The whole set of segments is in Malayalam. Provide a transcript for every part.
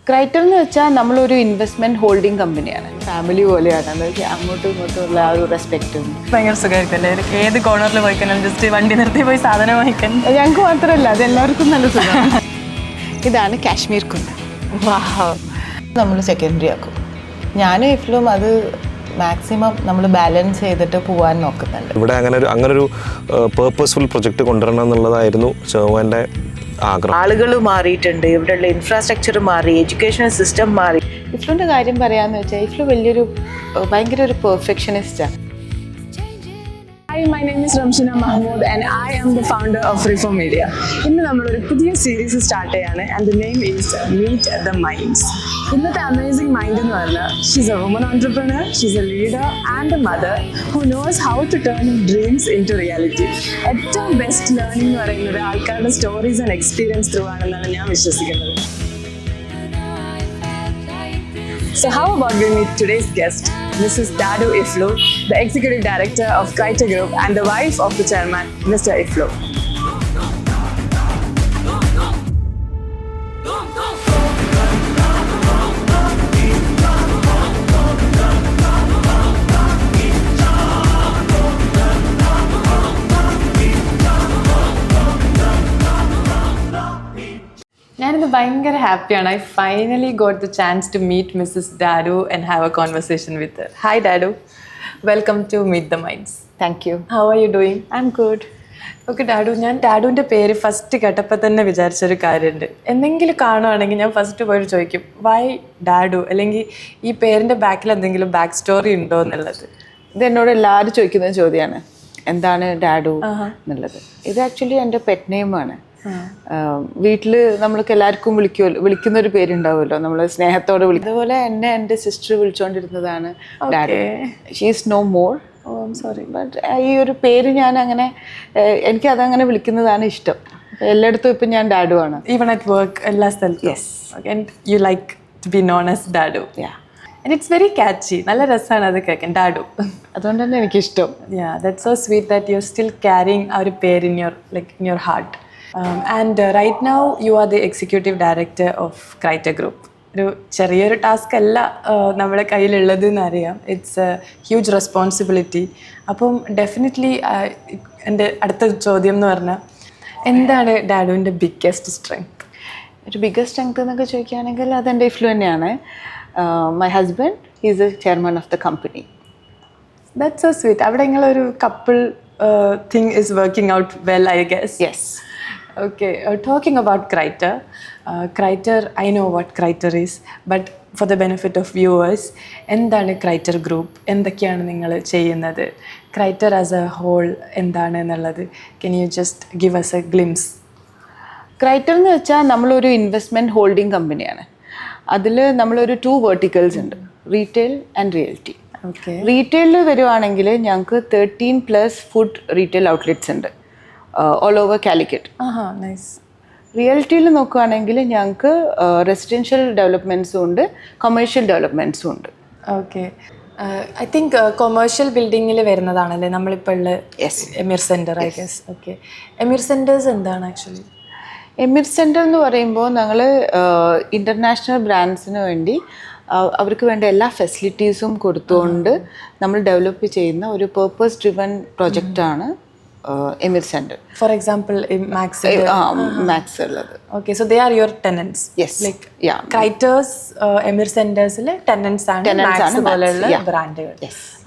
ക്രൈറ്റർ എന്ന് വെച്ചാൽ നമ്മളൊരു ഇൻവെസ്റ്റ്മെന്റ് ഹോൾഡിംഗ് കമ്പനിയാണ്. ഫാമിലി പോലെയാണ്. എന്ന് വെച്ചാൽ അങ്ങോട്ടും ഇങ്ങോട്ടും ഉള്ള ആ ഒരു റെസ്പെക്റ്റും ഭയങ്കര സുഖമായിരിക്കല്ലേ? ഏത് കോർണറിൽ പോയിക്കണം, ജസ്റ്റ് വണ്ടി നിർത്തി പോയി സാധനം വാങ്ങിക്കാൻ. ഞങ്ങൾക്ക് മാത്രമല്ല, അത് എല്ലാവർക്കും നല്ല സുഖമാണ്. ഇതാണ് കാശ്മീർ കുന്ന്. നമ്മൾ സെക്കൻഡറി ആക്കും. ഞാനും ഇഫ്ലും അത് മാക്സിമം നമ്മൾ ബാലൻസ് ചെയ്തിട്ട് പോകാൻ നോക്കുന്നുണ്ട്. ഇവിടെ അങ്ങനൊരു പേർപ്പസ്ഫുൾ പ്രൊജക്റ്റ് കൊണ്ടുവരണം എന്നുള്ളതായിരുന്നു ചോവൻ്റെ ആഗ്രഹം. ആളുകൾ മാറിയിട്ടുണ്ട്, ഇവിടെയുള്ള ഇൻഫ്രാസ്ട്രക്ചർ മാറി, എഡ്യൂക്കേഷണൽ സിസ്റ്റം മാറി. ഇഫ്ലുവിൻ്റെ കാര്യം പറയാമെന്ന് വെച്ചാൽ ഇഫ്ലു ഭയങ്കര ഒരു പെർഫെക്ഷനിസ്റ്റാണ്. Hi, my name is Ramshina Mahmood and I am the founder of Reform Media. ഇന്ന് നമ്മളൊരു പുതിയ സീരീസ് സ്റ്റാർട്ട് ചെയ്യാണ് and the name is Meet the Minds. ഇന്നത്തെ അമേസിംഗ് മൈൻഡ് എന്ന് പറഞ്ഞാൽ she's a woman entrepreneur, she's a leader and a mother who knows how to turn dreams into reality. ഏറ്റവും ബെസ്റ്റ് ലേണിംഗ് എന്ന് പറയുന്നത് ആൾക്കാരുടെ സ്റ്റോറീസ് ആൻഡ് എക്സ്പീരിയൻസ് ത്രൂ ആണെന്നാണ് ഞാൻ വിശ്വസിക്കുന്നത്. So how about we meet today's guest, Mrs. Dadu Iflu, the Executive Director of Criter Group and the wife of the chairman, Mr. Iflu. ഞാനിത് ഭയങ്കര ഹാപ്പിയാണ്. I finally got the chance to meet Mrs Dadu and have a conversation with her. Hi Dadu, welcome to meet the minds. Thank you. How are you doing? I am good. Okay Dadu, ഞാൻ ഡാഡുവിൻ്റെ പേര് ഫസ്റ്റ് കേട്ടപ്പോൾ തന്നെ വിചാരിച്ചൊരു കാര്യമുണ്ട്. എന്തെങ്കിലും കാണുവാണെങ്കിൽ ഞാൻ ഫസ്റ്റ് പോയിട്ട് ചോദിക്കും വൈ ഡാഡു, അല്ലെങ്കിൽ ഈ പേരിൻ്റെ ബാക്കിൽ എന്തെങ്കിലും ബാക്ക് സ്റ്റോറി ഉണ്ടോ എന്നുള്ളത്. ഇത് എന്നോട് എല്ലാവരും ചോദിക്കുന്ന ചോദ്യമാണ്, എന്താണ് ഡാഡു എന്നുള്ളത്. ഇത് ആക്ച്വലി എൻ്റെ പെറ്റ് നെയിമാണ്. വീട്ടിൽ നമ്മൾക്ക് എല്ലാവർക്കും വിളിക്കുന്നൊരു പേരുണ്ടാവുമല്ലോ, നമ്മൾ സ്നേഹത്തോടെ വിളിക്കും. അതുപോലെ എന്നെ എൻ്റെ സിസ്റ്റർ വിളിച്ചുകൊണ്ടിരുന്നതാണ് Dadu. She is no more. Sorry, but ഈ ഒരു പേര് ഞാൻ അങ്ങനെ എനിക്കതങ്ങനെ വിളിക്കുന്നതാണ് ഇഷ്ടം. എല്ലായിടത്തും ഇപ്പം ഞാൻ ഡാഡു ആണ്. ഈവൺ അറ്റ് വർക്ക്, എല്ലാ സ്ഥലത്തും. Yes. And you like to be known as Dadu. Yeah. And it's very catchy. നല്ല രസമാണ് അത് കേൾക്കാൻ, ഡാഡു. അതുകൊണ്ട് തന്നെ എനിക്കിഷ്ടം. Yeah, that's so sweet that you're still carrying a പേര് in your heart. And right now you are the executive director of Criter Group. ഒരു ചെറിയൊരു ടാസ്ക് അല്ല നമ്മുടെ കയ്യിലുള്ളത് എന്നറിയാം. It's a huge responsibility. അപ്പം ഡെഫിനറ്റ്ലി എൻ്റെ അടുത്ത ചോദ്യം എന്ന് പറഞ്ഞാൽ, എന്താണ് ഡാഡുവിൻ്റെ ബിഗ്ഗസ്റ്റ് സ്ട്രെങ്ത്? ഒരു ബിഗ്ഗസ്റ്റ് സ്ട്രെങ്ത് എന്നൊക്കെ ചോദിക്കുകയാണെങ്കിൽ അതെൻ്റെ ഇഫ്ലു തന്നെയാണ്. My husband is a chairman of the company. That's so sweet. അവിടെ നിങ്ങളൊരു couple thing is working out well, I guess. Yes. Okay, talking about Criter, I know what Criter is, but for the benefit of viewers, എന്താണ് Criter Group? എന്തൊക്കെയാണ് നിങ്ങൾ ചെയ്യുന്നത്? Criter as a whole എന്താണ് എന്നുള്ളത് can you just give us a glimpse? ക്രൈറ്റർ എന്ന് വെച്ചാൽ നമ്മളൊരു ഇൻവെസ്റ്റ്മെൻറ്റ് ഹോൾഡിംഗ് കമ്പനിയാണ്. അതിൽ നമ്മളൊരു 2 verticals ഉണ്ട്, റീറ്റെയിൽ ആൻഡ് റിയൽറ്റി. ഓക്കെ. റീറ്റെയിലിൽ വരുവാണെങ്കിൽ ഞങ്ങൾക്ക് 13+ ഫുഡ് റീറ്റെയിൽ ഔട്ട്ലെറ്റ്സ് ഉണ്ട് ഓൾ ഓവർ കാലിക്കറ്റ്. നൈസ്. റിയൽറ്റിയിൽ നോക്കുകയാണെങ്കിൽ ഞങ്ങൾക്ക് റെസിഡൻഷ്യൽ ഡെവലപ്മെൻറ്റ്സും ഉണ്ട്, കൊമേഴ്ഷ്യൽ ഡെവലപ്മെൻറ്റ്സും ഉണ്ട്. ഓക്കെ. ഐ തിങ്ക് കൊമേഴ്ഷ്യൽ ബിൽഡിങ്ങിൽ വരുന്നതാണല്ലേ നമ്മളിപ്പോൾ ഉള്ള Emir centre, I guess. Okay. Emir centres എന്താണ് ആക്ച്വലി? എമിർ സെൻറ്റർ എന്ന് പറയുമ്പോൾ ഞങ്ങൾ ഇൻ്റർനാഷണൽ ബ്രാൻഡ്സിന് വേണ്ടി അവർക്ക് വേണ്ട എല്ലാ ഫെസിലിറ്റീസും കൊടുത്തുകൊണ്ട് നമ്മൾ ഡെവലപ്പ് ചെയ്യുന്ന ഒരു പേർപ്പസ് ഡ്രിവൺ പ്രൊജക്റ്റാണ് Emir center. For example Max ഉള്ളത്. Okay, so they are your tenants? Yes. Like ക്രൈറ്റേഴ്സ് എമിർ സെൻറ്റേഴ്സിലെ ടെനൻസ് ആണ് മാക്സ് പോലെയുള്ള ബ്രാൻഡുകൾ.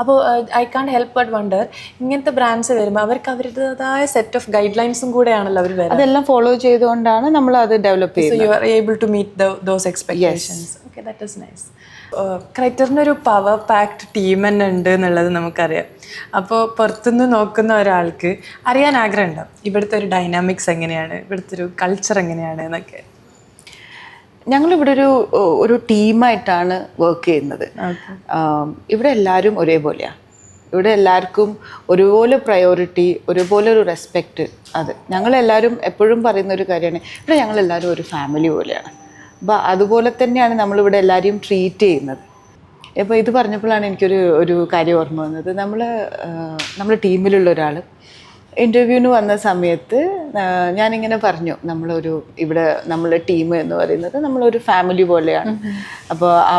അപ്പോൾ I can help but wonder, ഇങ്ങനത്തെ ബ്രാൻഡ്സ് വരുമ്പോൾ അവർക്ക് അവരുടേതായ സെറ്റ് ഓഫ് ഗൈഡ് ലൈൻസും കൂടെയാണല്ലോ അവർ വരുന്നത്. അതെല്ലാം ഫോളോ ചെയ്തുകൊണ്ടാണ് നമ്മൾ അത് ഡെവലപ്പ് ചെയ്യുന്നത്. So you are able to meet those expectations. Okay, that is nice. ക്രൈറ്ററിനൊരു പവർ പാക്ഡ് ടീം തന്നെ ഉണ്ട് എന്നുള്ളത് നമുക്കറിയാം. അപ്പോൾ പുറത്തുനിന്ന് നോക്കുന്ന ഒരാൾക്ക് അറിയാൻ ആഗ്രഹം ഉണ്ടാവും ഇവിടുത്തെ ഒരു ഡൈനാമിക്സ് എങ്ങനെയാണ്, ഇവിടുത്തെ ഒരു കൾച്ചർ എങ്ങനെയാണ് എന്നൊക്കെ. ഞങ്ങളിവിടെ ഒരു ടീമായിട്ടാണ് വർക്ക് ചെയ്യുന്നത്. ഇവിടെ എല്ലാവരും ഒരേപോലെയാണ്. ഇവിടെ എല്ലാവർക്കും ഒരുപോലെ പ്രയോറിറ്റി, ഒരുപോലെ ഒരു റെസ്പെക്റ്റ്. അത് ഞങ്ങളെല്ലാവരും എപ്പോഴും പറയുന്നൊരു കാര്യമാണ്, ഇവിടെ ഞങ്ങളെല്ലാവരും ഒരു ഫാമിലി പോലെയാണ്. അപ്പോൾ അതുപോലെ തന്നെയാണ് നമ്മളിവിടെ എല്ലാവരെയും ട്രീറ്റ് ചെയ്യുന്നത്. ഇപ്പോൾ ഇത് പറഞ്ഞപ്പോഴാണ് എനിക്കൊരു കാര്യം ഓർമ്മ വന്നത്. നമ്മുടെ ടീമിലുള്ള ഒരാൾ ഇൻ്റർവ്യൂവിന് വന്ന സമയത്ത് ഞാനിങ്ങനെ പറഞ്ഞു ഇവിടെ നമ്മളെ ടീം എന്ന് പറയുന്നത് നമ്മളൊരു ഫാമിലി പോലെയാണ്. അപ്പോൾ ആ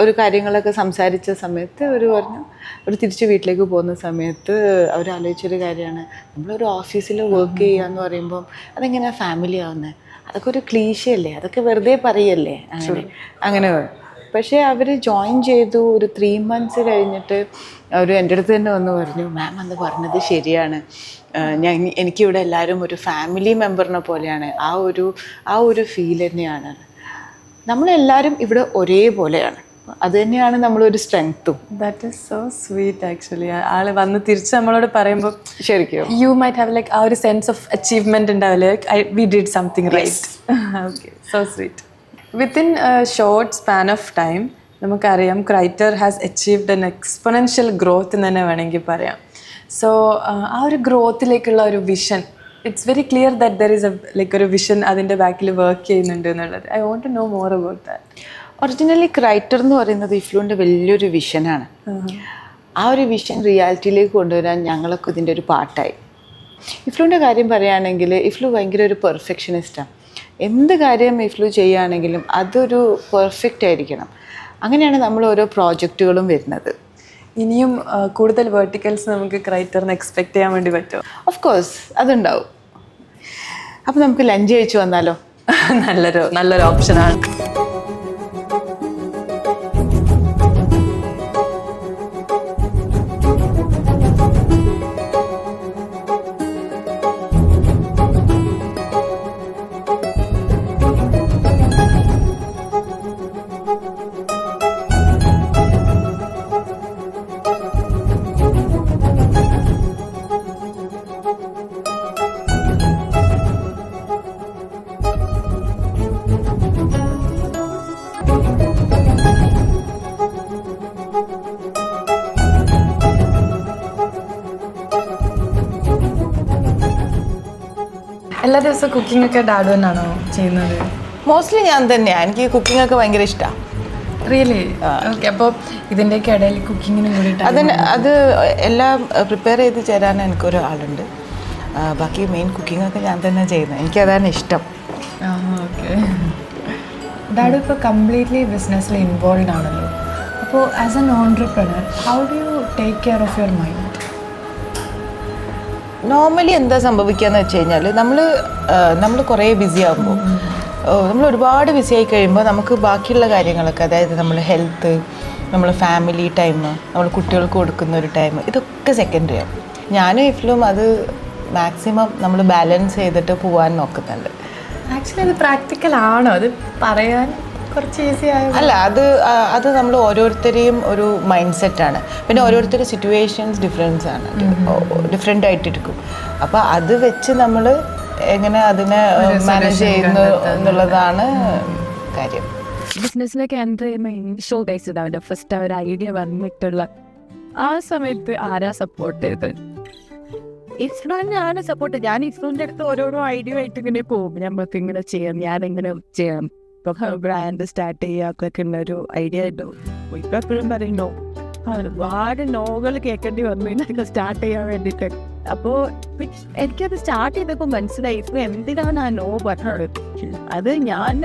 ഒരു കാര്യങ്ങളൊക്കെ സംസാരിച്ച സമയത്ത് അവർ പറഞ്ഞു, ഒരു തിരിച്ച് വീട്ടിലേക്ക് പോകുന്ന സമയത്ത് അവർ ആലോചിച്ചൊരു കാര്യമാണ്, നമ്മളൊരു ഓഫീസിൽ വർക്ക് ചെയ്യുക എന്ന് പറയുമ്പം അതെങ്ങനെയാണ് ഫാമിലി ആവുന്നത്, അതൊക്കെ ഒരു ക്ലീശയല്ലേ, അതൊക്കെ വെറുതെ പറയല്ലേ അങ്ങനെ. പക്ഷേ അവർ ജോയിൻ ചെയ്തു ഒരു 3 months കഴിഞ്ഞിട്ട് അവർ എൻ്റെ അടുത്ത് തന്നെ വന്ന് പറഞ്ഞു, മാം അന്ന് പറഞ്ഞത് ശരിയാണ്, എനിക്കിവിടെ എല്ലാവരും ഒരു ഫാമിലി മെമ്പറിനെ പോലെയാണ്, ആ ഒരു ഫീൽ തന്നെയാണ്. നമ്മളെല്ലാവരും ഇവിടെ ഒരേപോലെയാണ്, അത് തന്നെയാണ് നമ്മളൊരു സ്ട്രെങ്ത്തും. That is so sweet actually. ആള് വന്ന് തിരിച്ച് നമ്മളോട് പറയുമ്പോൾ ശരിക്കും യു മൈറ്റ് ഹാവ് ലൈക്ക് ആ ഒരു സെൻസ് ഓഫ് അച്ചീവ്മെന്റ് ഉണ്ടാവില്ലേ, we did something right. Okay, so sweet. Within short span of time നമുക്കറിയാം ക്രൈറ്റർ has achieved an exponential growth എന്ന് തന്നെ വേണമെങ്കിൽ പറയാം. സോ ആ ഒരു ഗ്രോത്തിലേക്കുള്ള ഒരു vision, it's very clear that there is ഒരു വിഷൻ അതിൻ്റെ ബാക്കിൽ വർക്ക് ചെയ്യുന്നുണ്ട് എന്നുള്ളത്. I want to know more about that. Originally ക്രൈറ്റർ എന്ന് പറയുന്നത് ഇഫ്ലുവിൻ്റെ വലിയൊരു വിഷനാണ്. ആ ഒരു വിഷൻ റിയാലിറ്റിയിലേക്ക് കൊണ്ടുവരാൻ ഞങ്ങളൊക്കെ ഇതിൻ്റെ ഒരു പാർട്ടായി. ഇഫ്ലുവിൻ്റെ കാര്യം പറയുകയാണെങ്കിൽ ഇഫ്ലു ഭയങ്കര ഒരു പെർഫെക്ഷനിസ്റ്റാണ്. എന്ത് കാര്യം ഇഫ്ലു ചെയ്യുകയാണെങ്കിലും അതൊരു പെർഫെക്റ്റ് ആയിരിക്കണം. അങ്ങനെയാണ് നമ്മൾ ഓരോ പ്രോജക്റ്റുകളും വരുന്നത്. ഇനിയും കൂടുതൽ വെർട്ടിക്കൽസ് നമുക്ക് ക്രൈറ്ററിന് എക്സ്പെക്ട് ചെയ്യാൻ വേണ്ടി പറ്റുമോ? ഓഫ് കോഴ്സ് അതുണ്ടാവും. അപ്പോൾ നമുക്ക് ലഞ്ച് കഴിച്ചു വന്നാലോ? നല്ലൊരു ഓപ്ഷനാണ്. എല്ലാ ദിവസവും കുക്കിംഗ് ഒക്കെ ഡാഡു തന്നെയാണോ ചെയ്യുന്നത്? മോസ്റ്റ്ലി ഞാൻ തന്നെയാണ്. എനിക്ക് കുക്കിംഗ് ഒക്കെ ഭയങ്കര ഇഷ്ടമാണ്. റിയലി? ഓക്കെ. അപ്പോൾ ഇതിൻ്റെയൊക്കെ ഇടയിൽ കുക്കിങ്ങിനും കൂടിയിട്ട് അത് എല്ലാം പ്രിപ്പയർ ചെയ്ത് ചേരാൻ എനിക്കൊരു ആളുണ്ട്. ബാക്കി മെയിൻ കുക്കിംഗ് ഒക്കെ ഞാൻ തന്നെ ചെയ്യുന്നത്. എനിക്കതാണ് ഇഷ്ടം. ഓക്കെ. ഡാഡു ഇപ്പോൾ കംപ്ലീറ്റ്ലി ബിസിനസ്സിൽ ഇൻവോൾവ് ആണല്ലോ. അപ്പോൾ as an entrepreneur how do you take care of your mind? Normally എന്താ സംഭവിക്കുകയെന്ന് വെച്ച് കഴിഞ്ഞാൽ നമ്മൾ കുറേ ബിസി ആകുമ്പോൾ നമ്മൾ ഒരുപാട് ബിസി ആയി കഴിയുമ്പോൾ നമുക്ക് ബാക്കിയുള്ള കാര്യങ്ങളൊക്കെ, അതായത് നമ്മൾ ഹെൽത്ത്, നമ്മൾ ഫാമിലി ടൈം, നമ്മൾ കുട്ടികൾക്ക് കൊടുക്കുന്ന ഒരു ടൈം, ഇതൊക്കെ സെക്കൻഡറി ആവും. ഞാനും ഇഫ്ലും അത് മാക്സിമം നമ്മൾ ബാലൻസ് ചെയ്തിട്ട് പോകാൻ നോക്കുന്നുണ്ട്. ആക്ച്വലി അത് പ്രാക്ടിക്കൽ ആണോ? അത് പറയാൻ കുറച്ച് ഈസി ആയ അല്ല, അത് നമ്മൾ ഓരോരുത്തരെയും ഒരു മൈൻഡ് സെറ്റാണ്. പിന്നെ ഓരോരുത്തരുടെ സിറ്റുവേഷൻസ് ഡിഫറെൻ്റ് ആയിട്ടിരിക്കും. അപ്പോൾ അത് വെച്ച് നമ്മൾ എങ്ങനെ അതിനെ മാനേജ് ചെയ്യുന്നു എന്നുള്ളതാണ് കാര്യം. ബിസിനസ്സിലേക്ക് എൻ്റർ ചെയ്യുമ്പോൾ ഇനിഷ്യൽ ഡേയ്സ് ഉണ്ടാവില്ല, ഫസ്റ്റ് ആ ഒരു ഐഡിയ വന്നിട്ടുള്ള ആ സമയത്ത് ആരാ സപ്പോർട്ട് ചെയ്തത്? ഇഫ്ലുവിനാണ് സപ്പോർട്ട്. ഞാൻ ഇഫ്ലുവിൻ്റെ അടുത്ത് ഓരോരോ ഐഡിയ ആയിട്ട് ഇങ്ങനെ പോകും, നമുക്ക് ഇങ്ങനെ ചെയ്യാം, ഞാനെങ്ങനെ ചെയ്യാം, ഇപ്പോൾ ബ്രാൻഡ് സ്റ്റാർട്ട് ചെയ്യാത്തൊക്കെ ഉള്ളൊരു ഐഡിയ ഉണ്ടാവും. ഇപ്പം എപ്പോഴും പറയുന്നോ, ഒരുപാട് നോകൾ കേൾക്കേണ്ടി വന്നു ഇതൊക്കെ സ്റ്റാർട്ട് ചെയ്യാൻ വേണ്ടിയിട്ട്. അപ്പോൾ എനിക്കത് സ്റ്റാർട്ട് ചെയ്തപ്പോൾ മനസ്സിലായി ഇപ്പം എന്തിനാണ് ആ നോ പറഞ്ഞത്. അത് ഞാൻ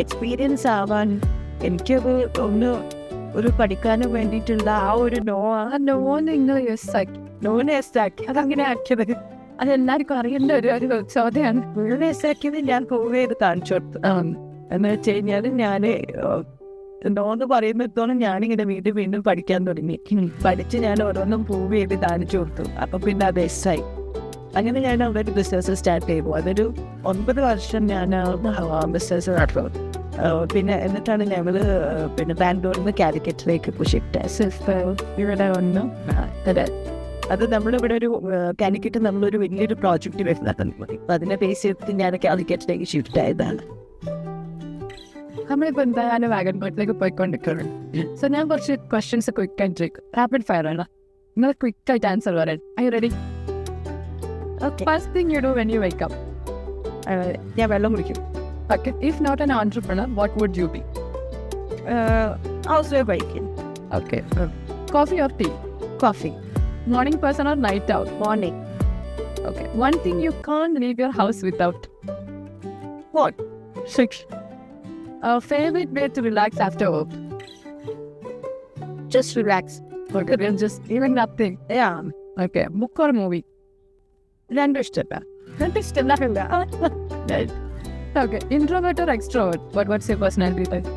എക്സ്പീരിയൻസ് ആവാൻ, എനിക്കത് ഒരു പഠിക്കാനും വേണ്ടിയിട്ടുള്ള ആ നോന്ന് നിങ്ങൾ യെസ് ആക്കി അതങ്ങനെ ആക്കിയത് അതെല്ലാവർക്കും അറിയേണ്ട ഒരു ചോദ്യമാണ്. യെസ് ആക്കിയത് ഞാൻ പ്രൂവ് ചെയ്ത് കാണിച്ചു കൊടുത്തു. എന്ന് വെച്ച് കഴിഞ്ഞാൽ ഞാൻ നോന്ന് പറയുന്നിടത്തോളം ഞാനിങ്ങനെ വീണ്ടും പഠിക്കാൻ തുടങ്ങി. പഠിച്ച് ഞാൻ ഓരോന്നും പ്രൂവ് ചെയ്ത് കാണിച്ചു കൊടുത്തു. അപ്പം പിന്നെ അത് യെസ്സായി. അങ്ങനെ ഞാൻ അവിടെ ഒരു ബിസിനസ് സ്റ്റാർട്ട് ചെയ്തു. അതൊരു 9 വർഷം ഞാൻ ബിസിനസ് നടത്തും. പിന്നെ എന്നിട്ടാണ് ഞങ്ങൾ പിന്നെ ബാംഗ്ലൂരിൽ നിന്ന് കാലിക്കറ്റിലേക്ക് ഷിഫ്റ്റ് ഇവിടെ വന്നു. അത് നമ്മളിവിടെ ഒരു കാലിക്കറ്റ് നമ്മളൊരു വലിയൊരു പ്രോജക്റ്റ് വരുന്നുണ്ട്. അപ്പം അതിനെ ബേസ് ചെയ്തിട്ട് ഞാൻ കാലിക്കറ്റിലേക്ക് ഷിഫ്റ്റ് ആയതാണ്. നമ്മളിപ്പോൾ എന്തായാലും വാഗൺ ബോട്ടിലേക്ക് പോയിക്കൊണ്ടിരിക്കുകയാണ്. സോ ഞാൻ കുറച്ച് ക്വസ്റ്റ്യൻസ് ക്വിക്കായിട്ട് ചോദിക്കും, റാപ്പിഡ് ഫയർ ആണ്. നിങ്ങൾ ക്വിക്കായിട്ട് ആൻസർ പറയാൻ. I you ready? First thing you do when you wake up? ഞാൻ വെള്ളം കുടിക്കും. Okay, if not an entrepreneur, what would you be? House wife ആയിരിക്കും. Okay. Coffee or tea? Coffee. Morning person or night owl? Morning. Okay. One thing you can't leave your house without. What? Six. Favorite way to relax after work? Just relax. Okay. Then just even nothing. Yeah. Okay. Book or movie? രണ്ടും ഇഷ്ടമല്ല. Okay. Introvert or extrovert? What's your personality type?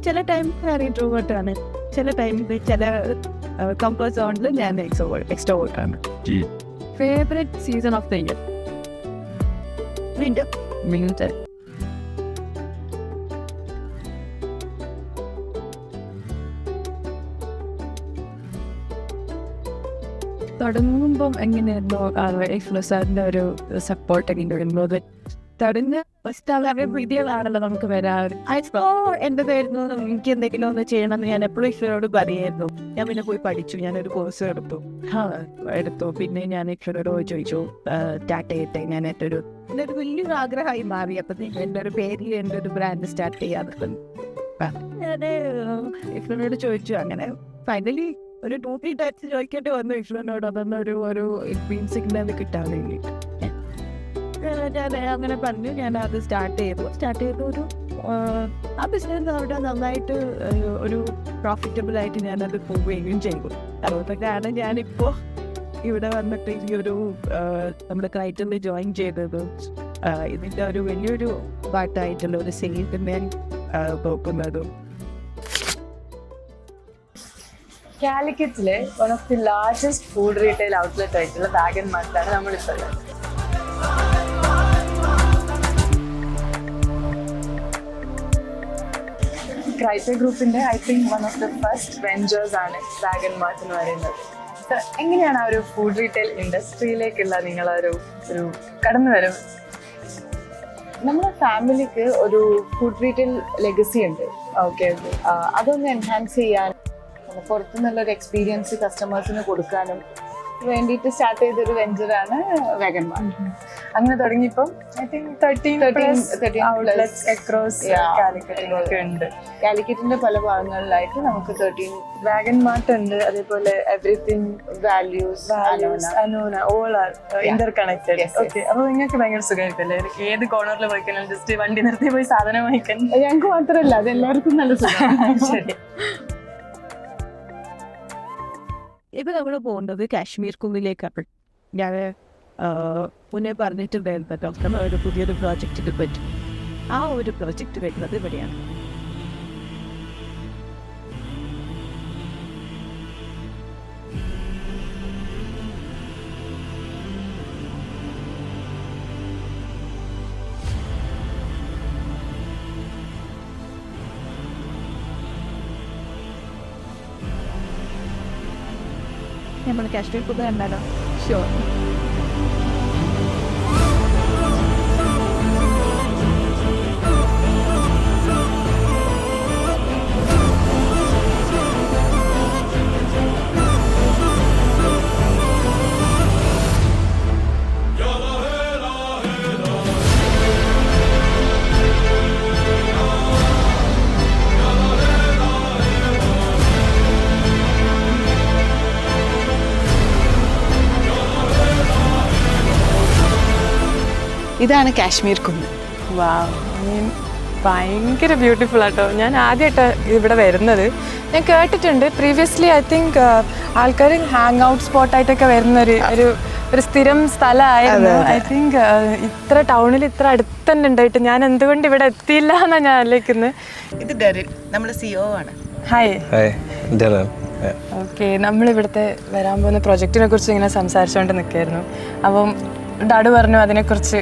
ചില ടൈം ഞാൻ ഇൻട്രോവേർട്ട് ആണ്, ചില ടൈമിൽ ചില കംഫർട്ട് സോണിൽ ഞാൻ എക്സ്ട്രോവേർട്ട് ആണ്. Favourite season of the year? Winter. തുടങ്ങുമ്പം എങ്ങനെയായിരുന്നു ഇൻഫ്ലുവൻസറിൻ്റെ ഒരു സപ്പോർട്ടൊക്കെ ഉണ്ടായിരുന്നത്? തുടങ്ങുന്ന ഫസ്റ്റ് അവരുടെ വീഡിയോകളാണല്ലോ നമുക്ക് വരാറ്. എൻ്റെതായിരുന്നു, എനിക്ക് എന്തെങ്കിലും ഒന്ന് ചെയ്യണമെന്ന് ഞാൻ എപ്പോഴും ഈശ്വരോട് പറയായിരുന്നു. ഞാൻ പിന്നെ പോയി പഠിച്ചു, ഞാനൊരു കോഴ്സ് എടുത്തു. പിന്നെ ഞാൻ ഈശ്വരോട് ചോദിച്ചു സ്റ്റാർട്ട് ചെയ്യട്ടെ. ഞാൻ എൻ്റെ ഒരു വലിയൊരു ആഗ്രഹമായി മാറി. അപ്പോഴത്തേക്കും എൻ്റെ ഒരു പേരിൽ എൻ്റെ ഒരു ബ്രാൻഡ് സ്റ്റാർട്ട് ചെയ്യാതെ ഞാൻ ഈശ്വരനോട് ചോദിച്ചു. അങ്ങനെ ഫൈനലി ഒരു 2-3 ടൈപ്സ് ചോദിക്കേണ്ടി വന്നു ഈശ്വരനോട്. അതൊന്നൊരു ഗ്രീൻ സിഗ്നൽ കിട്ടാൻ വേണ്ടിയിട്ട് ഞാൻ അങ്ങനെ പറഞ്ഞു. ഞാൻ അത് സ്റ്റാർട്ട് ചെയ്തു. ഒരു ആ ബിസിനസ് അവിടെ നന്നായിട്ട് ഒരു പ്രോഫിറ്റബിളായിട്ട് ഞാനത് പോവുകയും ചെയ്തു. അതുകൊണ്ടാണ് ഞാനിപ്പോൾ ഇവിടെ വന്നിട്ട് ഈ ഒരു നമ്മുടെ ക്രൈറ്ററിൽ ജോയിൻ ചെയ്തത്. ഇതിൻ്റെ ഒരു വലിയൊരു പാർട്ടായിട്ടുള്ള ഒരു സെയിലിൻ്റെ നോക്കുന്നതും. കാലിക്കറ്റിലെ one of the largest food retail outlet ആയിട്ടുള്ള വാഗൺ മാർട്ടിലാണ് നമ്മളിപ്പോൾ ഉള്ളത്. ക്രൈറ്റർ ഗ്രൂപ്പിന്റെ I think one of the first ventures ആണ് വാഗൺ മാർട്ട് എന്ന് പറയുന്നത്. എങ്ങനെയാണ് ആ ഒരു ഫുഡ് റീറ്റെയിൽ ഇൻഡസ്ട്രിയിലേക്കുള്ള നിങ്ങളൊരു കടന്നുവരവ്? നമ്മുടെ ഫാമിലിക്ക് ഒരു ഫുഡ് റീറ്റെയിൽ ലെഗസി ഉണ്ട്. ഓക്കെ. അതൊന്ന് എൻഹാൻസ് ചെയ്യാൻ, പുറത്തുനിന്നുള്ളൊരു എക്സ്പീരിയൻസ് കസ്റ്റമേഴ്സിന് കൊടുക്കാനും വേണ്ടിയിട്ട് സ്റ്റാർട്ട് ചെയ്തൊരു വെഞ്ചറാണ് വാഗൺ മാർട്ട്. അങ്ങനെ തുടങ്ങിയപ്പം ഐ തിങ്ക് 13 outlets across കാലിക്കറ്റിലൊക്കെ ഉണ്ട്. കാലിക്കറ്റിന്റെ പല ഭാഗങ്ങളിലായിട്ട് നമുക്ക് 13 വാഗൺ മാർട്ട് ഉണ്ട്. അതേപോലെ എവറിത്തിങ്, വാല്യൂസ്, അനോന, all are interconnected. Okay. അപ്പൊ നിങ്ങൾക്ക് ഭയങ്കര സുഖമായിരിക്കല്ലേ? ഏത് കോർണറിൽ പോയിക്കഴിഞ്ഞാൽ ജസ്റ്റ് വണ്ടി നിർത്തി പോയി സാധനം വാങ്ങിക്കാൻ? ഞങ്ങൾക്ക് മാത്രമല്ല, അത് എല്ലാവർക്കും നല്ല സുഖം. ശരി. ഇപ്പം നമ്മൾ പോകുന്നത് കാശ്മീർ കുന്നിലേക്കാണ്. ഞാൻ മുന്നേ പറഞ്ഞിട്ടുണ്ടായിരുന്നല്ലോ നമ്മൾ ഒരു പുതിയൊരു പ്രോജക്റ്റിനെ പറ്റി. ആ ഒരു പ്രോജക്റ്റ് വരുന്നത് ഇവിടെയാണ്. നമ്മൾ കാശ്മീർ കുന്ന് കണ്ടാലോ? ഷുവർ. ഇതാണ് കാശ്മീർ കുന്ന്. ഭയങ്കര ബ്യൂട്ടിഫുൾ ആട്ടോ. ഞാൻ ആദ്യമായിട്ട് ഇവിടെ വരുന്നത്. ഞാൻ കേട്ടിട്ടുണ്ട് പ്രീവിയസ്ലി. ഐ തിങ്ക് ആൾക്കാർ ഹാങ് ഔട്ട് സ്പോട്ടായിട്ടൊക്കെ വരുന്ന ഒരു സ്ഥിരം സ്ഥലമായിരുന്നു. ഐ തിങ്ക് ഇത്ര ടൗണിൽ ഇത്ര അടുത്ത് തന്നെ ഉണ്ടായിട്ട് ഞാൻ എന്തുകൊണ്ട് ഇവിടെ എത്തിയില്ല എന്നാണ് ഞാൻ ആലോചിക്കുന്നത്. ഇത് ഡെറിൻ, നമ്മുടെ CEO ആണ്. ഹായ്. ഓക്കെ. നമ്മളിവിടുത്തെ വരാൻ പോകുന്ന പ്രൊജക്റ്റിനെ കുറിച്ച് ഇങ്ങനെ സംസാരിച്ചുകൊണ്ട് നിൽക്കുകയായിരുന്നു. അപ്പം ഡാഡു പറഞ്ഞു അതിനെക്കുറിച്ച്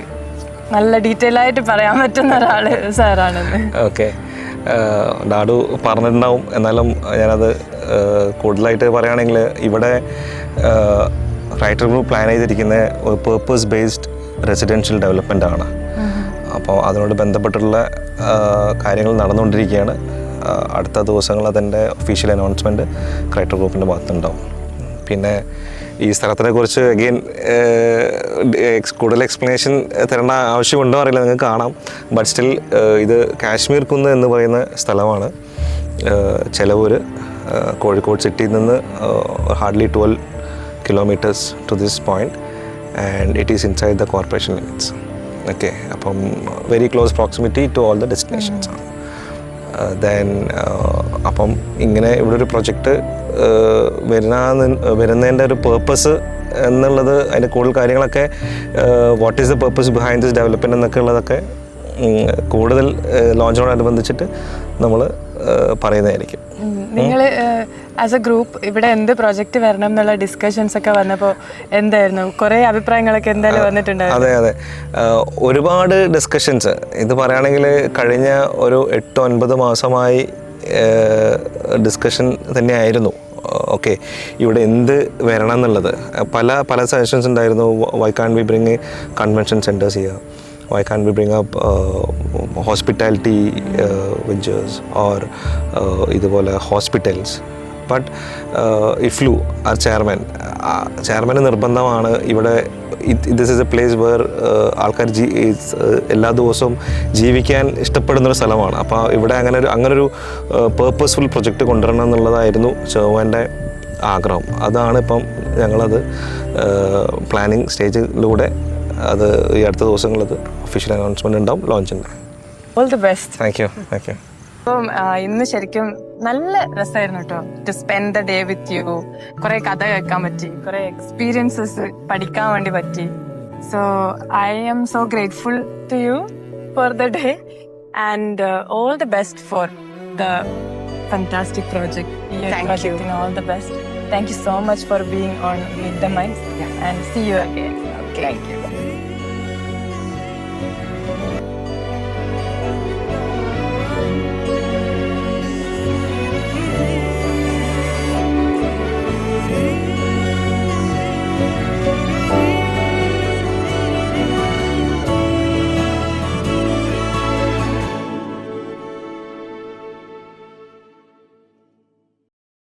നല്ല ഡീറ്റെയിൽ ആയിട്ട് പറയാൻ പറ്റുന്ന ഒരാള് സാറാണെന്ന്. ഓക്കെ. ഡാഡു പറഞ്ഞിട്ടുണ്ടാവും, എന്നാലും ഞാനത് കൂടുതലായിട്ട് പറയുകയാണെങ്കിൽ ഇവിടെ റൈറ്റർ ഗ്രൂപ്പ് പ്ലാൻ ചെയ്തിരിക്കുന്ന പേർപ്പസ് ബേസ്ഡ് റെസിഡൻഷ്യൽ ഡെവലപ്മെൻ്റ് ആണ്. അപ്പോൾ അതിനോട് ബന്ധപ്പെട്ടുള്ള കാര്യങ്ങൾ നടന്നുകൊണ്ടിരിക്കുകയാണ്. അടുത്ത ദിവസങ്ങൾ അതിൻ്റെ ഒഫീഷ്യൽ അനൗൺസ്മെൻറ്റ് റൈറ്റർ ഗ്രൂപ്പിൻ്റെ ഭാഗത്തുണ്ടാവും. പിന്നെ ഈ സ്ഥലത്തിനെ കുറിച്ച് അഗെയിൻ കൂടുതൽ എക്സ്പ്ലനേഷൻ തരേണ്ട ആവശ്യമുണ്ടോ അറിയില്ല, നിങ്ങൾക്ക് കാണാം. ബട്ട് സ്റ്റിൽ ഇത് കാശ്മീർ കുന്ന് എന്ന് പറയുന്ന സ്ഥലമാണ്. ചെലവൂർ, കോഴിക്കോട് സിറ്റിയിൽ നിന്ന് hardly 12 kilometers to this point, and it is inside the corporation limits. Okay, അപ്പം very close proximity to all the destinations. Then അപ്പം ഇങ്ങനെ ഇവിടെ ഒരു പ്രൊജക്റ്റ് വരുന്നതിൻ്റെ ഒരു പേർപ്പസ് എന്നുള്ളത് അതിൻ്റെ കൂടുതൽ കാര്യങ്ങളൊക്കെ what is the purpose behind this development എന്നൊക്കെ ഉള്ളതൊക്കെ കൂടുതൽ ലോഞ്ചിനോടനുബന്ധിച്ചിട്ട് നമ്മൾ പറയുന്നതായിരിക്കും. നിങ്ങൾ ആസ് എ ഗ്രൂപ്പ് ഇവിടെ എന്ത് പ്രൊജക്റ്റ് വരണം എന്നുള്ള ഡിസ്കഷൻസ് ഒക്കെ വന്നപ്പോൾ എന്തായിരുന്നു? കുറേ അഭിപ്രായങ്ങളൊക്കെ എന്തായാലും വന്നിട്ടുണ്ടായിരുന്നു. അതെ അതെ, ഒരുപാട് ഡിസ്കഷൻസ്. ഇത് പറയുകയാണെങ്കിൽ കഴിഞ്ഞ ഒരു 8-9 മാസമായി ഡിസ്കഷൻ തന്നെയായിരുന്നു. ഓക്കെ, ഇവിടെ എന്ത് വരണം എന്നുള്ളത് പല സജഷൻസ് ഉണ്ടായിരുന്നു. Why can we bring convention centres ചെയ്യുക, why can't we bring up hospitality ventures or ഇതുപോലെ hospitals. But IFLU, our chairman നിർബന്ധമാണ് ഇവിടെ this is a place where ആൾക്കാർ എല്ലാ ദിവസവും ജീവിക്കാൻ ഇഷ്ടപ്പെടുന്നൊരു സ്ഥലമാണ്. അപ്പോൾ ഇവിടെ അങ്ങനൊരു പേർപ്പസ്ഫുൾ പ്രൊജക്റ്റ് കൊണ്ടുവരണം എന്നുള്ളതായിരുന്നു ചെയർമാൻ്റെ ആഗ്രഹം. അതാണ് ഇപ്പം ഞങ്ങളത് പ്ലാനിങ് സ്റ്റേജിലൂടെ അത് ഈ അടുത്ത ദിവസങ്ങളത് ഒഫീഷ്യൽ അനൗൺസ്മെന്റ് ഉണ്ടാവും, ലോഞ്ച് ഉണ്ടാവും. All the best. Thank you. അപ്പം ഇന്ന് ശരിക്കും നല്ല രസമായിരുന്നു കേട്ടോ, to spend the day with you. കുറെ കഥ കേൾക്കാൻ പറ്റി, കുറെ എക്സ്പീരിയൻസസ് പഠിക്കാൻ വേണ്ടി പറ്റി. So I am so grateful to you for the day and all the best for the fantastic project. All the best. Thank you so much for being on Meet the Minds and see you again. Thank you.